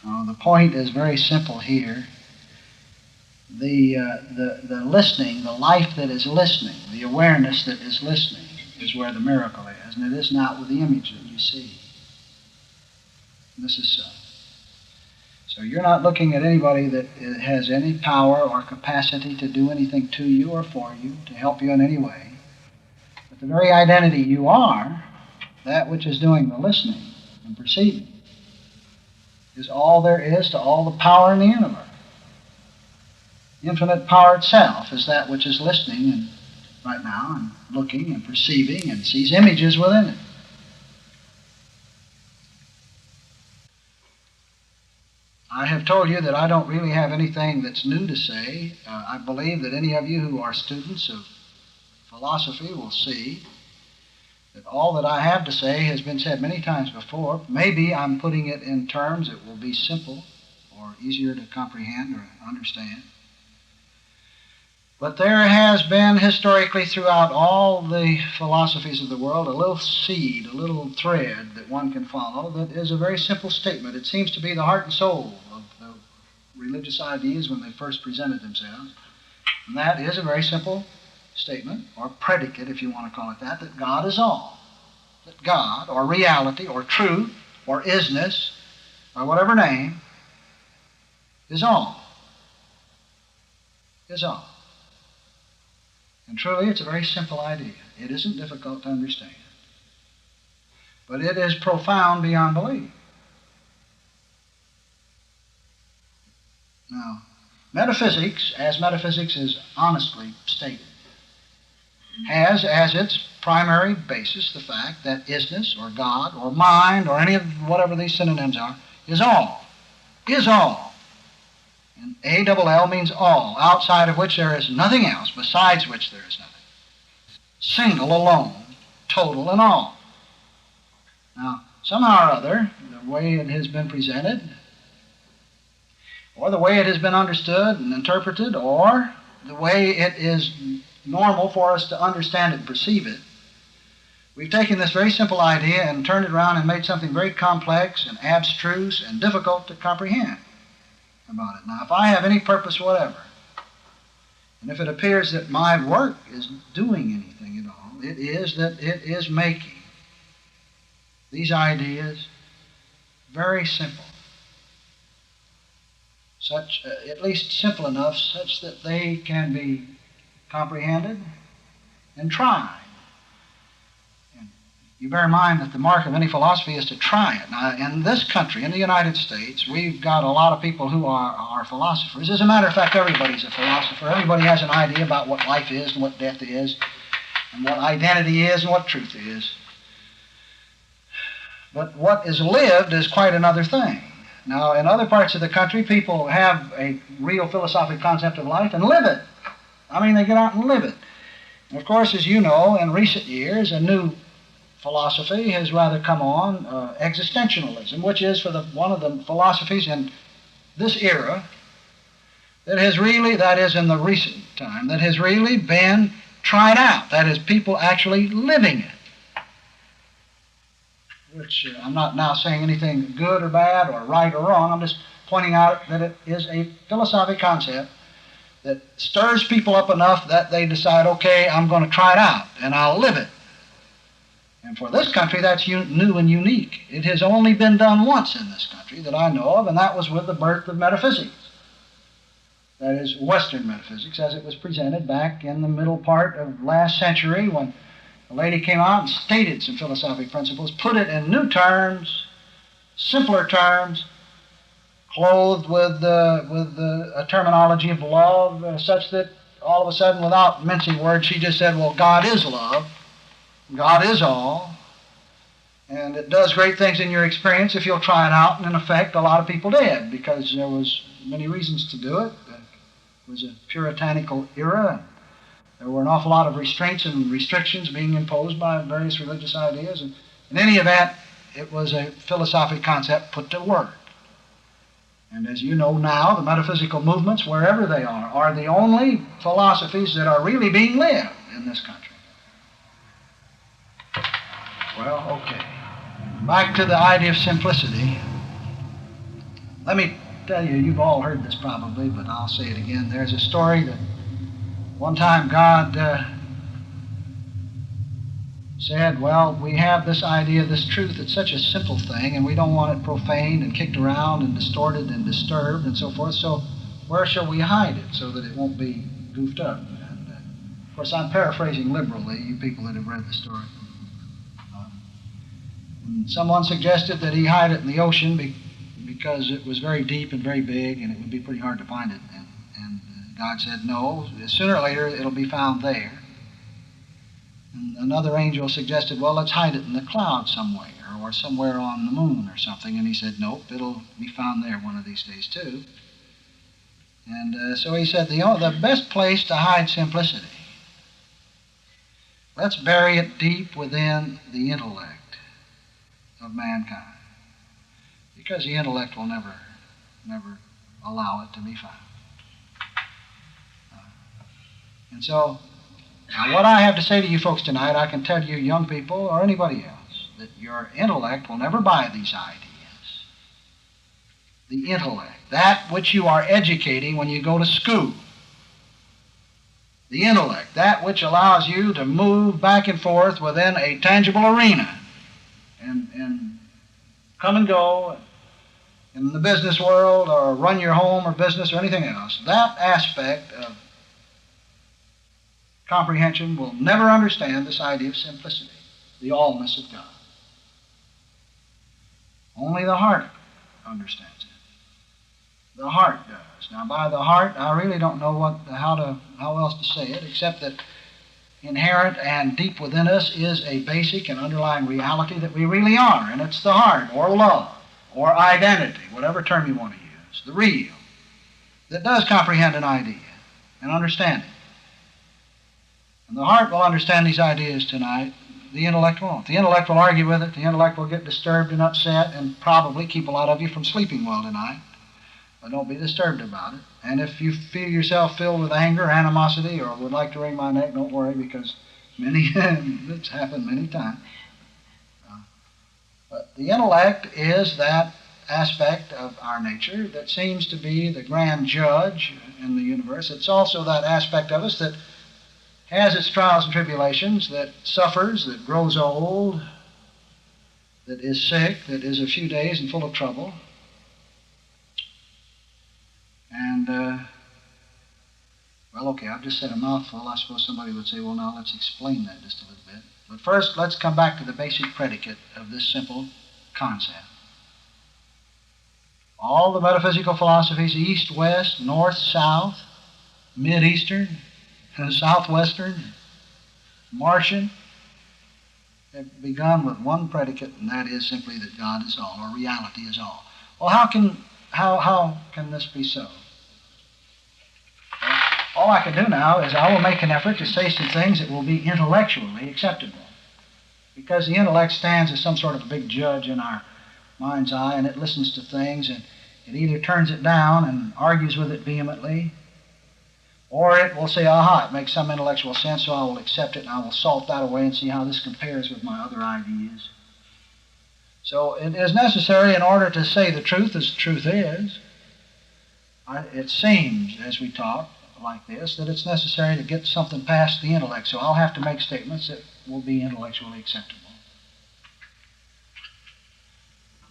The point is very simple here. The listening, the life that is listening, the awareness that is listening is where the miracle is, and it is not with the image that you see. This is so. So you're not looking at anybody that has any power or capacity to do anything to you or for you, to help you in any way. But the very identity you are, that which is doing the listening and perceiving, is all there is to all the power in the universe. Infinite power itself is that which is listening and right now and looking and perceiving and sees images within it. I have told you that I don't really have anything that's new to say. I believe that any of you who are students of philosophy will see that all that I have to say has been said many times before. Maybe I'm putting it in terms that will be simple or easier to comprehend or understand. But there has been historically throughout all the philosophies of the world a little seed, a little thread that one can follow that is a very simple statement. It seems to be the heart and soul of the religious ideas when they first presented themselves. And that is a very simple statement, or predicate if you want to call it that God is all. That God, or reality, or truth, or isness, or whatever name, is all. Is all. And truly, it's a very simple idea. It isn't difficult to understand. But it is profound beyond belief. Now, metaphysics, as metaphysics is honestly stated, has as its primary basis the fact that isness, or God, or mind, or any of whatever these synonyms are, is all. Is all. And A-double-L means all, outside of which there is nothing else, besides which there is nothing. Single, alone, total, and all. Now, somehow or other, the way it has been presented, or the way it has been understood and interpreted, or the way it is normal for us to understand it and perceive it, we've taken this very simple idea and turned it around and made something very complex and abstruse and difficult to comprehend about it. Now, if I have any purpose whatever, and if it appears that my work is doing anything at all, it is that it is making these ideas very simple, such, at least simple enough, such that they can be comprehended and tried. You bear in mind that the mark of any philosophy is to try it. Now, in this country, in the United States, we've got a lot of people who are philosophers. As a matter of fact, everybody's a philosopher. Everybody has an idea about what life is and what death is, and what identity is and what truth is. But what is lived is quite another thing. Now, in other parts of the country, people have a real philosophic concept of life and live it. I mean, they get out and live it. And of course, as you know, in recent years, a new philosophy has rather come on, existentialism, which is one of the philosophies in this era that has really, that is in the recent time, that has really been tried out. That is, people actually living it. Which I'm not now saying anything good or bad or right or wrong. I'm just pointing out that it is a philosophic concept that stirs people up enough that they decide, okay, I'm going to try it out and I'll live it. And for this country, that's new and unique. It has only been done once in this country that I know of, and that was with the birth of metaphysics. That is, Western metaphysics, as it was presented back in the middle part of last century when a lady came out and stated some philosophic principles, put it in new terms, simpler terms, clothed with a terminology of love, such that all of a sudden, without mincing words, she just said, well, God is love. God is all, and it does great things in your experience if you'll try it out, and in effect, a lot of people did, because there was many reasons to do it. It was a puritanical era. There were an awful lot of restraints and restrictions being imposed by various religious ideas, and in any event, it was a philosophic concept put to work. And as you know now, the metaphysical movements, wherever they are the only philosophies that are really being lived in this country. Well, okay. Back to the idea of simplicity. Let me tell you, you've all heard this probably, but I'll say it again. There's a story that one time God said, well, we have this idea, this truth, it's such a simple thing, and we don't want it profaned and kicked around and distorted and disturbed and so forth, so where shall we hide it so that it won't be goofed up? And, of course, I'm paraphrasing liberally, you people that have read the story. And someone suggested that he hide it in the ocean because it was very deep and very big, and it would be pretty hard to find it. And God said, no, sooner or later it'll be found there. And another angel suggested, well, let's hide it in the clouds somewhere, or somewhere on the moon or something. And he said, nope, it'll be found there one of these days too. And so he said, the best place to hide simplicity, let's bury it deep within the intellect of mankind. Because the intellect will never allow it to be found. And so, now what I have to say to you folks tonight, I can tell you young people or anybody else, that your intellect will never buy these ideas. The intellect, that which you are educating when you go to school. The intellect, that which allows you to move back and forth within a tangible arena and come and go in the business world or run your home or business or anything else. That aspect of comprehension will never understand this idea of simplicity, the allness of God. Only the heart understands it. The heart does. Now, by the heart, I really don't know how else to say it, except that inherent and deep within us is a basic and underlying reality that we really are, and it's the heart, or love, or identity, whatever term you want to use, the real, that does comprehend an idea and understand it. And the heart will understand these ideas tonight. The intellect won't. The intellect will argue with it. The intellect will get disturbed and upset and probably keep a lot of you from sleeping well tonight. But don't be disturbed about it. And if you feel yourself filled with anger, animosity, or would like to wring my neck, don't worry, because it's happened many times. But the intellect is that aspect of our nature that seems to be the grand judge in the universe. It's also that aspect of us that has its trials and tribulations, that suffers, that grows old, that is sick, that is a few days and full of trouble. And, well, okay, I've just said a mouthful. I suppose somebody would say, well, now let's explain that just a little bit. But first, let's come back to the basic predicate of this simple concept. All the metaphysical philosophies, East, West, North, South, Mid-Eastern, Southwestern, Martian, have begun with one predicate, and that is simply that God is all, or reality is all. Well, how can this be so? Well, all I can do now is I will make an effort to say some things that will be intellectually acceptable. Because the intellect stands as some sort of a big judge in our mind's eye, and it listens to things, and it either turns it down and argues with it vehemently, or it will say, aha, it makes some intellectual sense, so I will accept it, and I will salt that away and see how this compares with my other ideas. So it is necessary, in order to say the truth as the truth is, it seems, as we talk like this, that it's necessary to get something past the intellect. So I'll have to make statements that will be intellectually acceptable.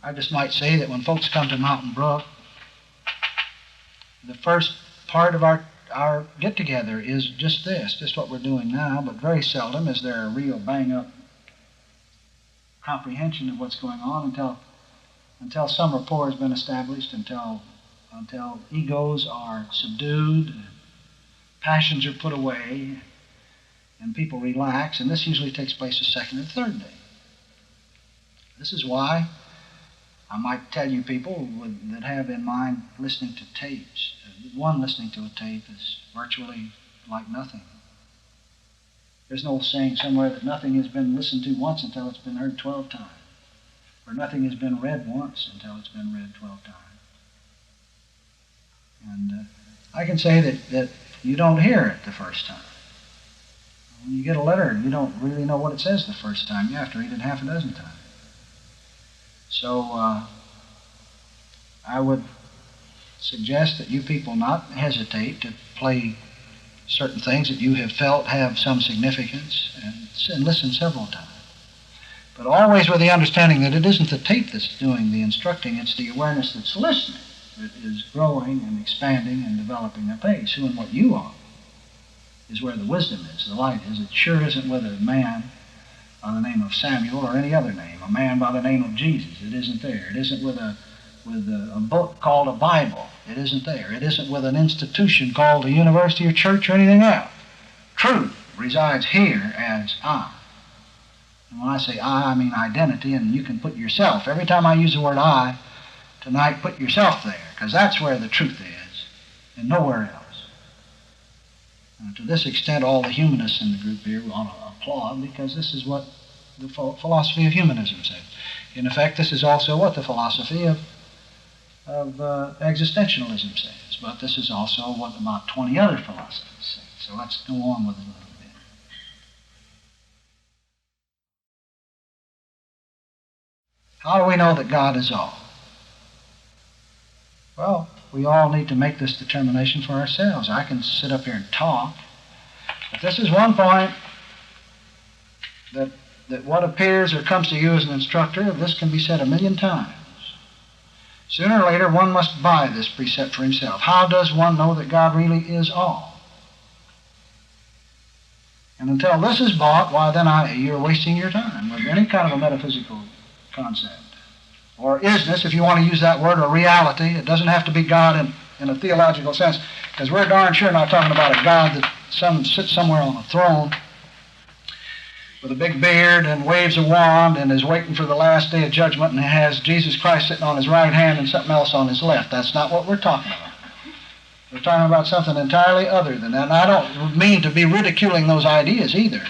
I just might say that when folks come to Mountain Brook, the first part of our get-together is just this, just what we're doing now, but very seldom is there a real bang-up comprehension of what's going on until some rapport has been established, until egos are subdued, passions are put away, and people relax, and this usually takes place the second or third day. This is why I might tell you people that have in mind listening to tapes. One listening to a tape is virtually like nothing. There's an old saying somewhere that nothing has been listened to once until it's been heard 12 times. Or nothing has been read once until it's been read 12 times. And I can say that you don't hear it the first time. When you get a letter, you don't really know what it says the first time. You have to read it half a dozen times. So I would suggest that you people not hesitate to play certain things that you have felt have some significance and listen several times. But always with the understanding that it isn't the tape that's doing the instructing, it's the awareness that's listening that is growing and expanding and developing apace. Who and what you are is where the wisdom is, the light is. It sure isn't with a man by the name of Samuel or any other name, a man by the name of Jesus. It isn't there. It isn't with a book called a Bible. It isn't there. It isn't with an institution called a university or church or anything else. Truth resides here as I. And when I say I mean identity, and you can put yourself. Every time I use the word I tonight, put yourself there, because that's where the truth is, and nowhere else. And to this extent, all the humanists in the group here ought to applaud, because this is what the philosophy of humanism says. In effect, this is also what the philosophy of existentialism says, but this is also what about 20 other philosophies say. So let's go on with it a little bit. How do we know that God is all? Well, we all need to make this determination for ourselves. I can sit up here and talk, but this is one point that what appears or comes to you as an instructor, this can be said 1,000,000 times. Sooner or later, one must buy this precept for himself. How does one know that God really is all? And until this is bought, why then you're wasting your time with any kind of a metaphysical concept. Or isness, if you want to use that word, or reality. It doesn't have to be God in a theological sense, because we're darn sure not talking about a God that sits somewhere on a throne with a big beard and waves a wand and is waiting for the last day of judgment and has Jesus Christ sitting on his right hand and something else on his left. That's not what we're talking about. We're talking about something entirely other than that. And I don't mean to be ridiculing those ideas either,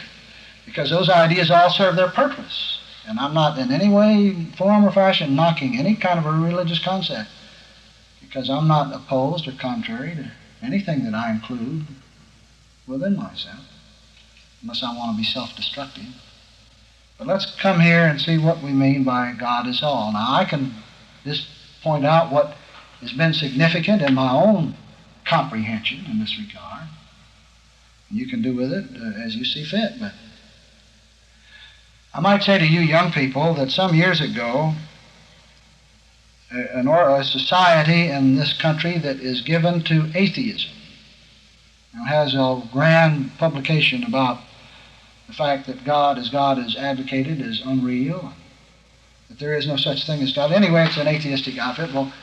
because those ideas all serve their purpose. And I'm not in any way, form, or fashion knocking any kind of a religious concept, because I'm not opposed or contrary to anything that I include within myself, unless I want to be self-destructive. But let's come here and see what we mean by God is all. Now, I can just point out what has been significant in my own comprehension in this regard. You can do with it as you see fit, but I might say to you young people that some years ago, a society in this country that is given to atheism, has a grand publication about the fact that God is advocated is unreal, that there is no such thing as God. Anyway, it's an atheistic outfit. Well,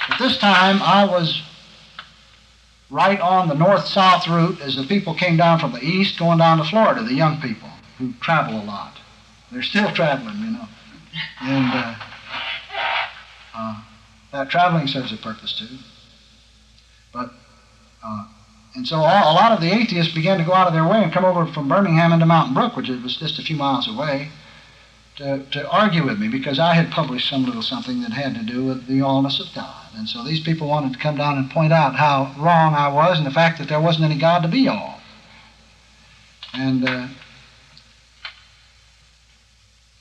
at this time, I was right on the north-south route as the people came down from the east going down to Florida, the young people who travel a lot. They're still traveling, you know. And that traveling serves a purpose too. But and so a lot of the atheists began to go out of their way and come over from Birmingham into Mountain Brook, which was just a few miles away, to argue with me, because I had published some little something that had to do with the allness of God. And so these people wanted to come down and point out how wrong I was and the fact that there wasn't any God to be all. And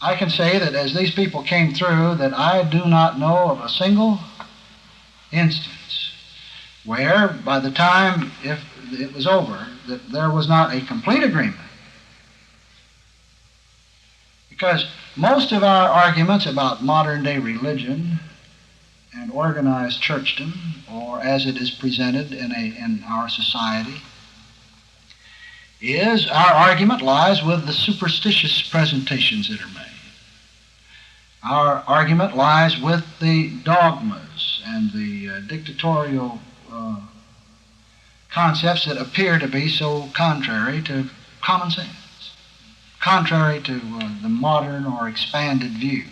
I can say that as these people came through, that I do not know of a single instance where, by the time if it was over, that there was not a complete agreement. Because most of our arguments about modern-day religion and organized churchdom, or as it is presented in our society, is our argument lies with the superstitious presentations that are made. Our argument lies with the dogmas and the dictatorial concepts that appear to be so contrary to common sense, contrary to the modern or expanded view.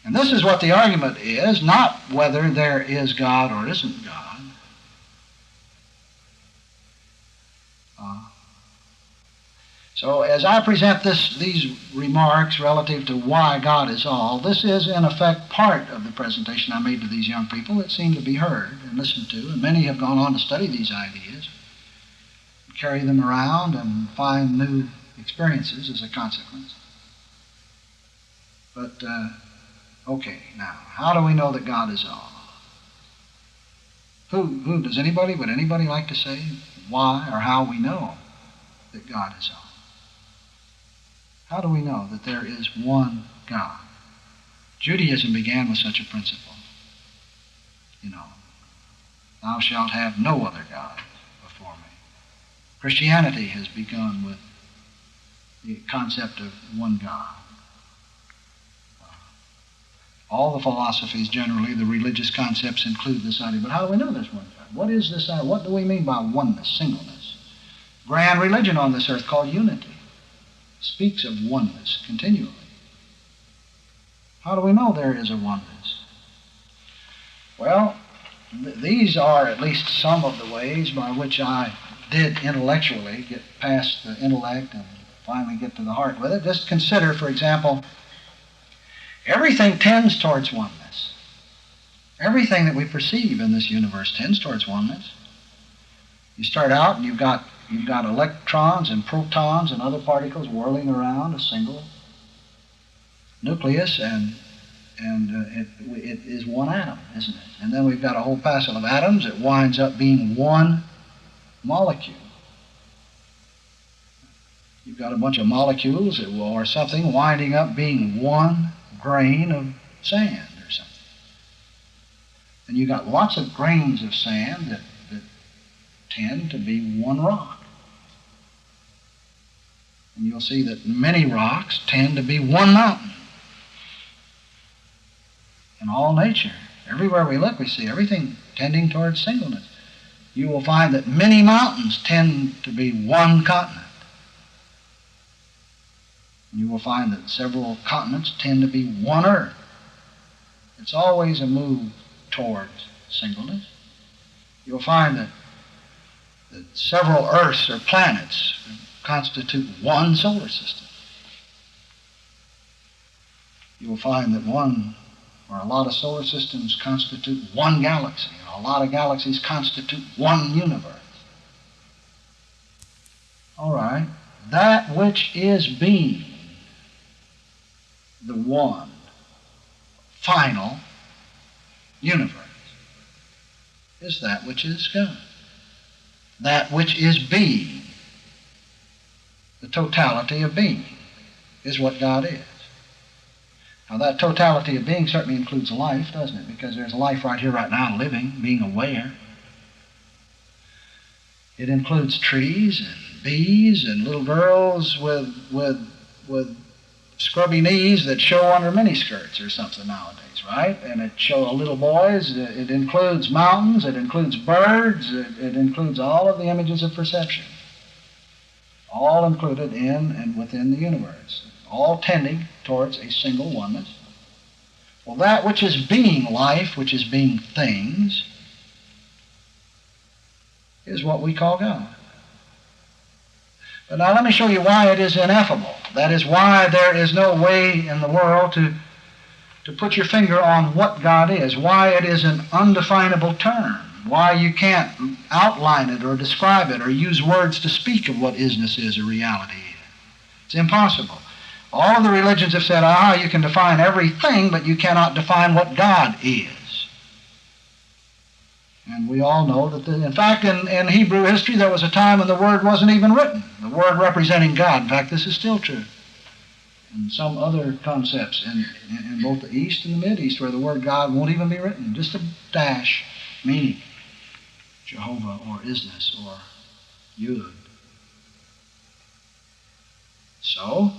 And this is what the argument is, not whether there is God or isn't God. So as I present these remarks relative to why God is all, this is in effect part of the presentation I made to these young people that seem to be heard and listened to, and many have gone on to study these ideas, carry them around, and find new experiences as a consequence. But, okay, now, how do we know that God is all? Would anybody like to say why or how we know that God is all? How do we know that there is one God? Judaism began with such a principle. Thou shalt have no other God before me. Christianity has begun with the concept of one God. All the philosophies, generally, the religious concepts include this idea. But how do we know there's one God? What is this? What do we mean by oneness, singleness? Grand religion on this earth called unity speaks of oneness continually. How do we know there is a oneness? Well, these are at least some of the ways by which I did intellectually get past the intellect and finally get to the heart with it. Just consider, for example, everything tends towards oneness. Everything that we perceive in this universe tends towards oneness. You start out and you've got electrons and protons and other particles whirling around a single nucleus, and it is one atom, isn't it? And then we've got a whole passel of atoms. It winds up being one molecule. You've got a bunch of molecules or something winding up being one grain of sand or something. And you've got lots of grains of sand that tend to be one rock. And you'll see that many rocks tend to be one mountain. In all nature, everywhere we look, we see everything tending towards singleness. You will find that many mountains tend to be one continent. You will find that several continents tend to be one earth. It's always a move towards singleness. You'll find that several earths or planets constitute one solar system. You will find that one or a lot of solar systems constitute one galaxy, and a lot of galaxies constitute one universe. All right, that which is being, the one final universe, is that which is God. That which is being, the totality of being, is what God is. Now that totality of being certainly includes life, doesn't it? Because there's life right here, right now, living, being aware. It includes trees and bees and little girls with scrubby knees that show under miniskirts or something nowadays, right? And it shows little boys. It includes mountains. It includes birds. It includes all of the images of perception, all included in and within the universe, all tending towards a single oneness. Well, that which is being life, which is being things, is what we call God. But now let me show you why it is ineffable. That is why there is no way in the world to put your finger on what God is, why it is an undefinable term, why you can't outline it or describe it or use words to speak of what isness is or reality is. It's impossible. All of the religions have said, you can define everything, but you cannot define what God is. And we all know that, in fact, in Hebrew history, there was a time when the word wasn't even written, the word representing God. In fact, this is still true. And some other concepts in both the East and the Mid-East where the word God won't even be written, just a dash, meaning Jehovah or Isness or Yud. So,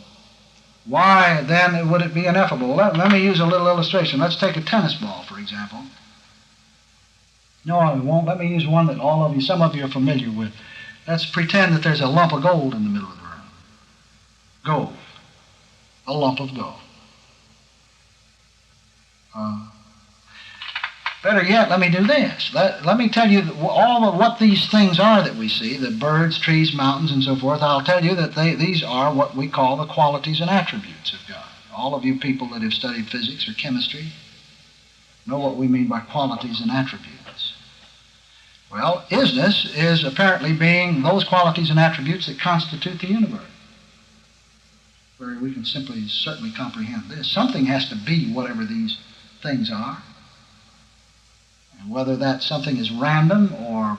why then would it be ineffable? Let me use a little illustration. Let's take a tennis ball, for example. No, I won't. Let me use one that some of you are familiar with. Let's pretend that there's a lump of gold in the middle of the room. Gold. A lump of gold. Better yet, let me do this. Let me tell you all of what these things are that we see, the birds, trees, mountains, and so forth. I'll tell you that these are what we call the qualities and attributes of God. All of you people that have studied physics or chemistry know what we mean by qualities and attributes. Well, isness is apparently being those qualities and attributes that constitute the universe. Where we can certainly comprehend this. Something has to be whatever these things are. Whether that something is random or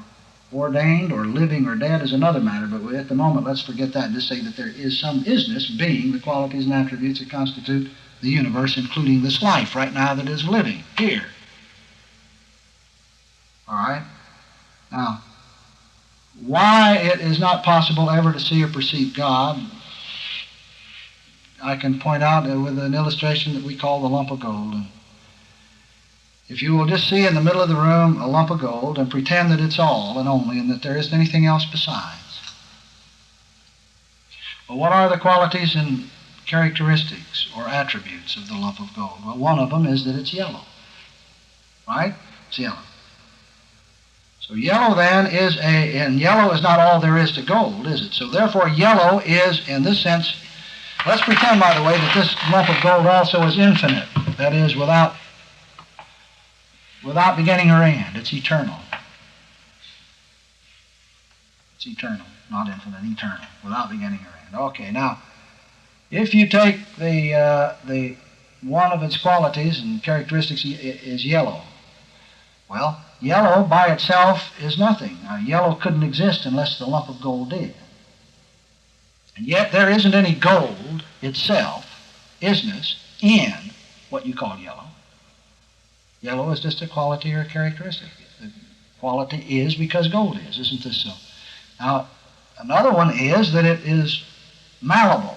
ordained or living or dead is another matter, but at the moment let's forget that and just say that there is some isness, being the qualities and attributes that constitute the universe, including this life right now that is living here. All right? Now, why it is not possible ever to see or perceive God, I can point out with an illustration that we call the lump of gold. If you will just see in the middle of the room a lump of gold and pretend that it's all and only and that there isn't anything else besides. Well, what are the qualities and characteristics or attributes of the lump of gold? Well, one of them is that it's yellow. Right? It's yellow. So yellow then is and yellow is not all there is to gold, is it? So therefore yellow is, in this sense, let's pretend, by the way, that this lump of gold also is infinite. That is, without beginning or end. It's eternal. It's eternal, not infinite, eternal, without beginning or end. Okay, now, if you take the one of its qualities and characteristics is yellow, well, yellow by itself is nothing. Now, yellow couldn't exist unless the lump of gold did. And yet there isn't any gold itself, isness, in what you call yellow. Yellow is just a quality or a characteristic. The quality is because gold is. Isn't this so? Now, another one is that it is malleable.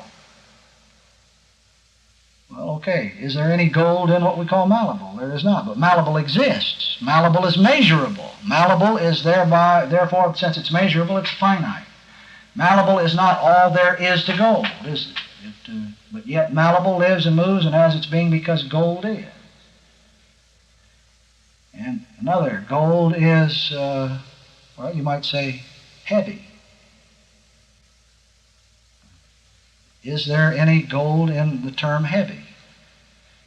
Well, okay. Is there any gold in what we call malleable? There is not. But malleable exists. Malleable is measurable. Malleable is therefore, since it's measurable, it's finite. Malleable is not all there is to gold, is it? But yet malleable lives and moves and has its being because gold is. And another, gold is, well, you might say, heavy. Is there any gold in the term heavy?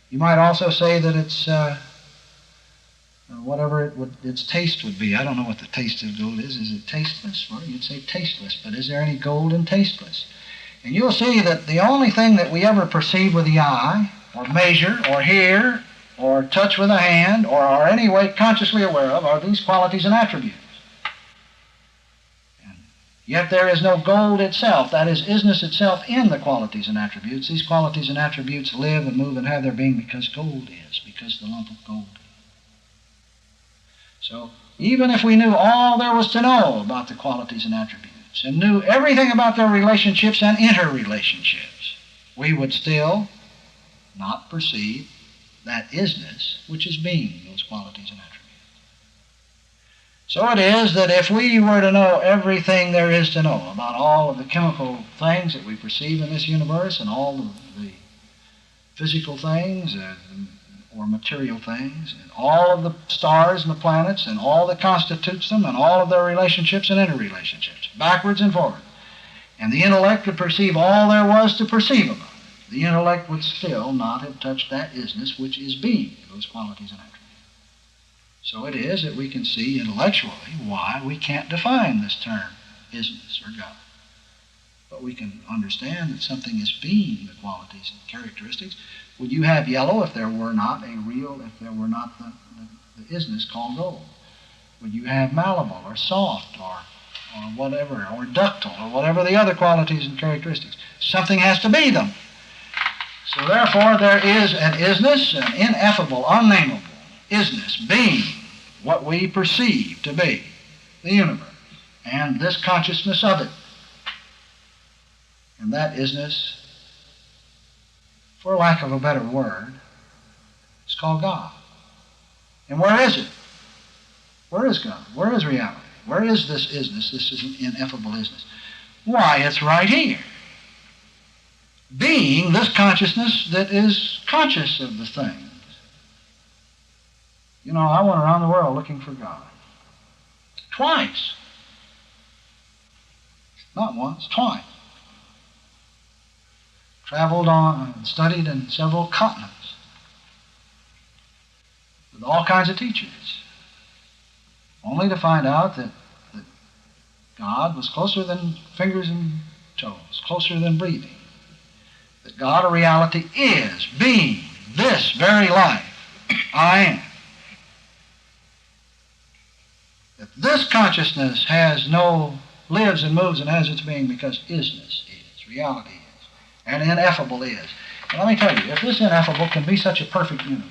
You might also say that it's whatever its taste would be. I don't know what the taste of gold is. Is it tasteless? Well, you'd say tasteless, but is there any gold in tasteless? And you'll see that the only thing that we ever perceive with the eye, or measure, or hear, or touch with a hand, or are any way consciously aware of, are these qualities and attributes. And yet there is no gold itself, that is, isness itself, in the qualities and attributes. These qualities and attributes live and move and have their being because gold is, because the lump of gold is. So even if we knew all there was to know about the qualities and attributes, and knew everything about their relationships and interrelationships, we would still not perceive that isness, which is being, those qualities and attributes. So it is that if we were to know everything there is to know about all of the chemical things that we perceive in this universe and all of the physical things or material things, and all of the stars and the planets and all that constitutes them and all of their relationships and interrelationships, backwards and forward, and the intellect could perceive all there was to perceive about it, the intellect would still not have touched that isness which is being, those qualities and attributes. So it is that we can see intellectually why we can't define this term, isness or God. But we can understand that something is being, the qualities and characteristics. Would you have yellow if there were not the isness called gold? Would you have malleable or soft or whatever, or ductile, or whatever the other qualities and characteristics? Something has to be them. So therefore there is an isness, an ineffable, unknowable isness, being, what we perceive to be, the universe, and this consciousness of it. And that isness, for lack of a better word, is called God. And where is it? Where is God? Where is reality? Where is this isness? This is an ineffable isness. Why, it's right here. Being this consciousness that is conscious of the things. You know, I went around the world looking for God. Twice. Not once, twice. Traveled on and studied in several continents with all kinds of teachers, only to find out that God was closer than fingers and toes, closer than breathing. That God, or reality, is being this very life I am. that this consciousness lives and moves and has its being because isness is, reality is, and ineffable is. And let me tell you, if this ineffable can be such a perfect universe,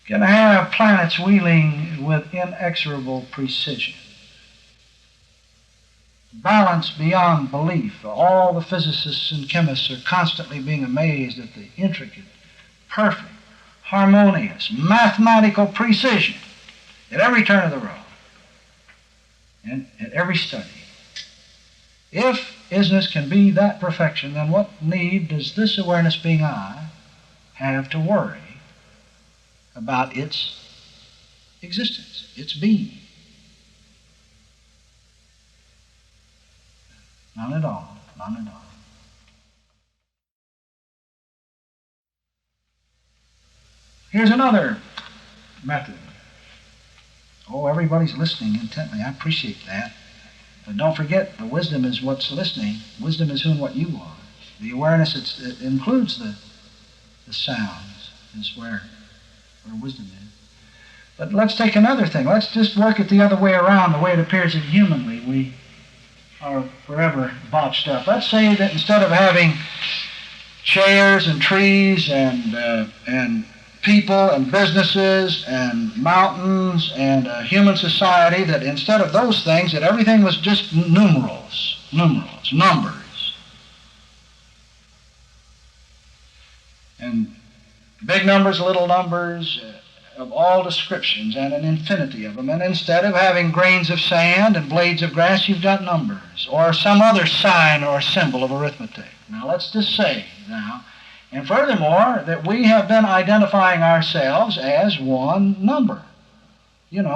can have planets wheeling with inexorable precision, balance beyond belief. All the physicists and chemists are constantly being amazed at the intricate, perfect, harmonious, mathematical precision at every turn of the road and at every study. If isness can be that perfection, then what need does this awareness being I have to worry about its existence, its being? None at all, none at all. Here's another method. Oh, everybody's listening intently. I appreciate that. But don't forget, the wisdom is what's listening. Wisdom is who and what you are. The awareness it includes the sounds is where wisdom is. But let's take another thing. Let's just work it the other way around, the way it appears that humanly we are forever botched up. Let's say that instead of having chairs and trees and people and businesses and mountains and human society, that instead of those things, that everything was just numbers. And big numbers, little numbers, of all descriptions, and an infinity of them. And instead of having grains of sand and blades of grass, you've got numbers, or some other sign or symbol of arithmetic. Now let's just say now, and furthermore, that we have been identifying ourselves as one number. You'd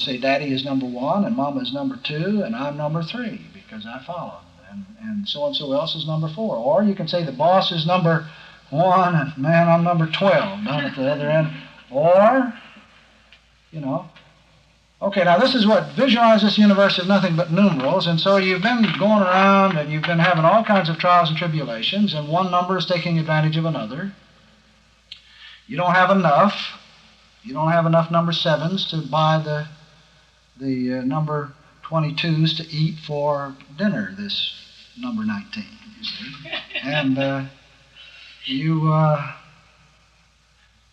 say Daddy is number 1, and Mama is number 2, and I'm number 3 because I follow. And so else is number 4. Or you can say the boss is number 1, and man, I'm number 12 down at the other end. Or, okay, now this is what, visualize this universe as nothing but numerals, and so you've been going around and you've been having all kinds of trials and tribulations, and one number is taking advantage of another. You don't have enough. You don't have enough number 7s to buy the number 22s to eat for dinner this number 19, you see. And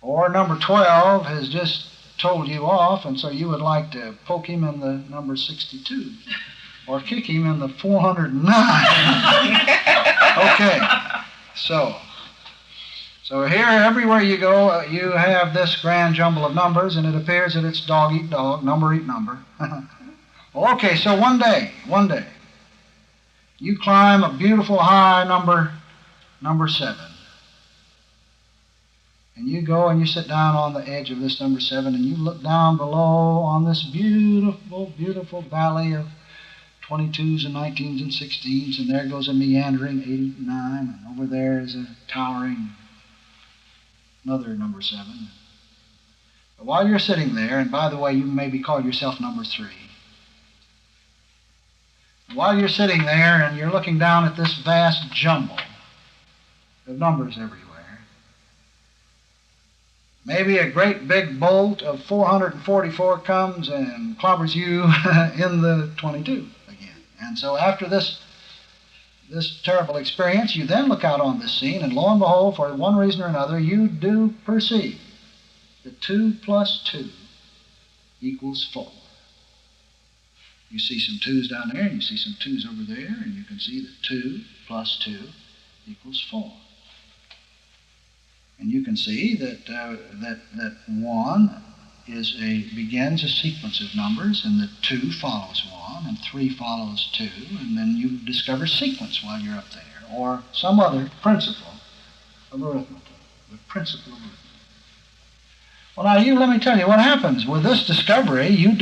or number 12 has just told you off, and so you would like to poke him in the number 62 or kick him in the 409. Okay, so here, everywhere you go, you have this grand jumble of numbers, and it appears that it's dog eat dog, number eat number. Okay, so one day, you climb a beautiful high number 7. And you go and you sit down on the edge of this number 7, and you look down below on this beautiful, beautiful valley of 22s and 19s and 16s, and there goes a meandering 8 and 9, and over there is a towering another number 7. But while you're sitting there, and by the way, you maybe call yourself number 3. While you're sitting there and you're looking down at this vast jumble of numbers everywhere, maybe a great big bolt of 444 comes and clobbers you in the 22 again. And so after this terrible experience, you then look out on this scene, and lo and behold, for one reason or another, you do perceive that 2 plus 2 equals 4. You see some 2's down there, and you see some 2's over there, and you can see that 2 plus 2 equals 4. And you can see that 1 begins a sequence of numbers, and that 2 follows 1, and 3 follows 2, and then you discover sequence while you're up there, or some other principle of arithmetic, the principle of arithmetic. Well, now let me tell you what happens with this discovery. You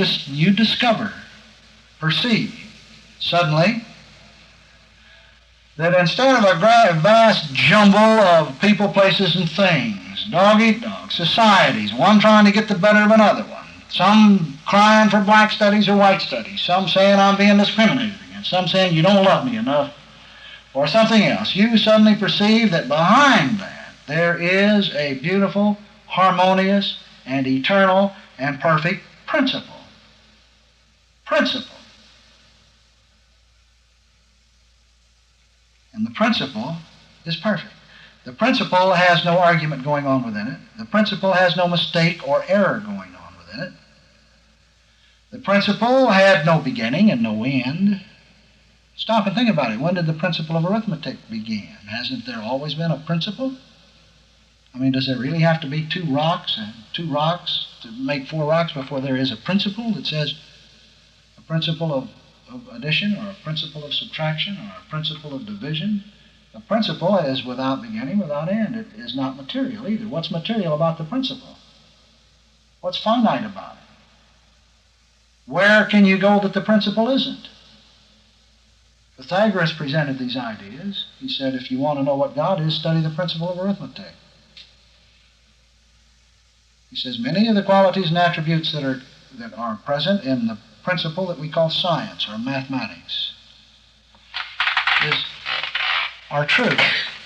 perceive suddenly that instead of a vast jumble of people, places, and things, dog eat dog, societies, one trying to get the better of another one, some crying for black studies or white studies, some saying I'm being discriminated against, some saying you don't love me enough, or something else, you suddenly perceive that behind that there is a beautiful, harmonious, and eternal and perfect principle. Principle. And the principle is perfect. The principle has no argument going on within it. The principle has no mistake or error going on within it. The principle had no beginning and no end. Stop and think about it. When did the principle of arithmetic begin? Hasn't there always been a principle? I mean, does there really have to be two rocks to make four rocks before there is a principle that says a principle of addition or a principle of subtraction or a principle of division? The principle is without beginning, without end. It is not material either. What's material about the principle? What's finite about it? Where can you go that the principle isn't? Pythagoras presented these ideas. He said, if you want to know what God is, study the principle of arithmetic. He says, many of the qualities and attributes that are present in the principle that we call science or mathematics are true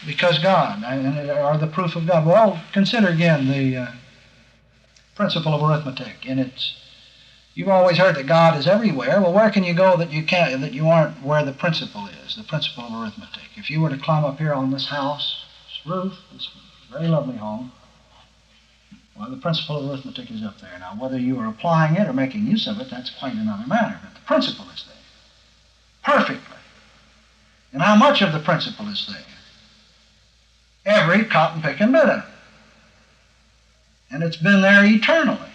because God, and are the proof of God. Well, consider again the principle of arithmetic. You've always heard that God is everywhere. Well, where can you go that you aren't where the principle is, the principle of arithmetic? If you were to climb up here on this house, this roof, this very lovely home, well, the principle of arithmetic is up there. Now, whether you are applying it or making use of it, that's quite another matter. But the principle is there, perfectly. And how much of the principle is there? Every cotton-picking bit of it. And it's been there eternally.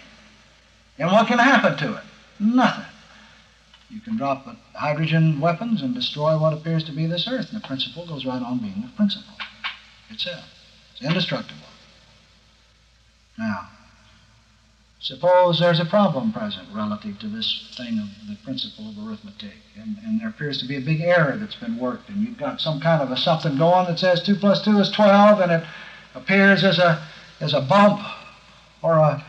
And what can happen to it? Nothing. You can drop hydrogen weapons and destroy what appears to be this earth, and the principle goes right on being the principle itself. It's indestructible. Now, suppose there's a problem present relative to this thing of the principle of arithmetic, and there appears to be a big error that's been worked, and you've got some kind of a something going that says 2 plus 2 is 12, and it appears as a bump or a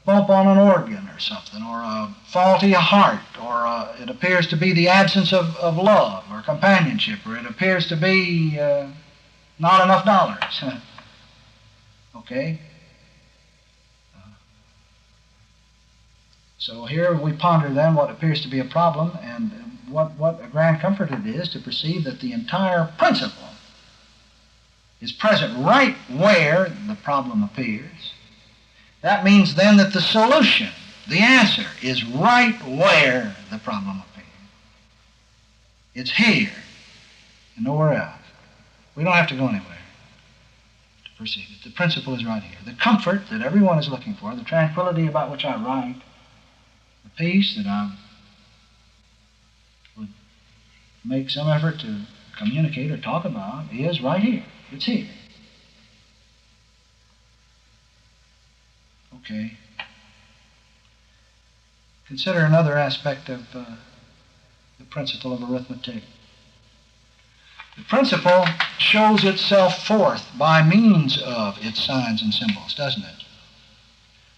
bump on an organ or something, or a faulty heart, or it appears to be the absence of love or companionship, or it appears to be not enough dollars. Okay? So here we ponder then what appears to be a problem, and what a grand comfort it is to perceive that the entire principle is present right where the problem appears. That means then that the solution, the answer, is right where the problem appears. It's here and nowhere else. We don't have to go anywhere to perceive it. The principle is right here. The comfort that everyone is looking for, the tranquility about which I write, the peace that I would make some effort to communicate or talk about is right here. It's here. Okay. Consider another aspect of the principle of arithmetic. The principle shows itself forth by means of its signs and symbols, doesn't it?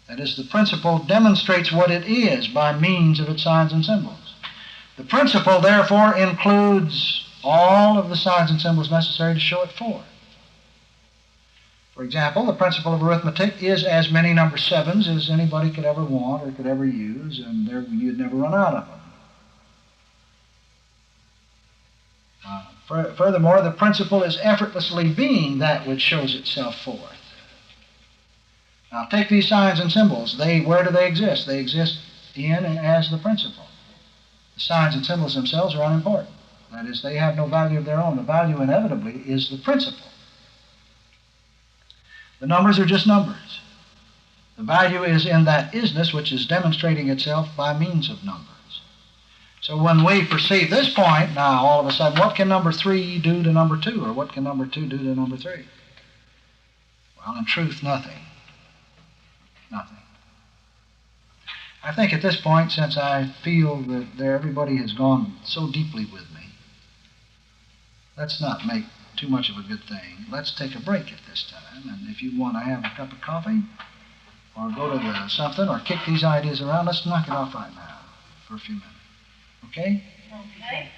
That is, the principle demonstrates what it is by means of its signs and symbols. The principle, therefore, includes all of the signs and symbols necessary to show it forth. For example, the principle of arithmetic is as many number sevens as anybody could ever want or could ever use, and you'd never run out of them. Furthermore, the principle is effortlessly being that which shows itself forth. Now, take these signs and symbols. Where do they exist? They exist in and as the principle. The signs and symbols themselves are unimportant. That is, they have no value of their own. The value, inevitably, is the principle. The numbers are just numbers. The value is in that isness which is demonstrating itself by means of numbers. So when we perceive this point, now all of a sudden, what can number 3 do to number 2? Or what can number 2 do to number 3? Well, in truth, nothing. Nothing. I think at this point, since I feel that everybody has gone so deeply with me, let's not make too much of a good thing. Let's take a break at this time, and if you want to have a cup of coffee or go to something or kick these ideas around, let's knock it off right now for a few minutes. Okay? Okay.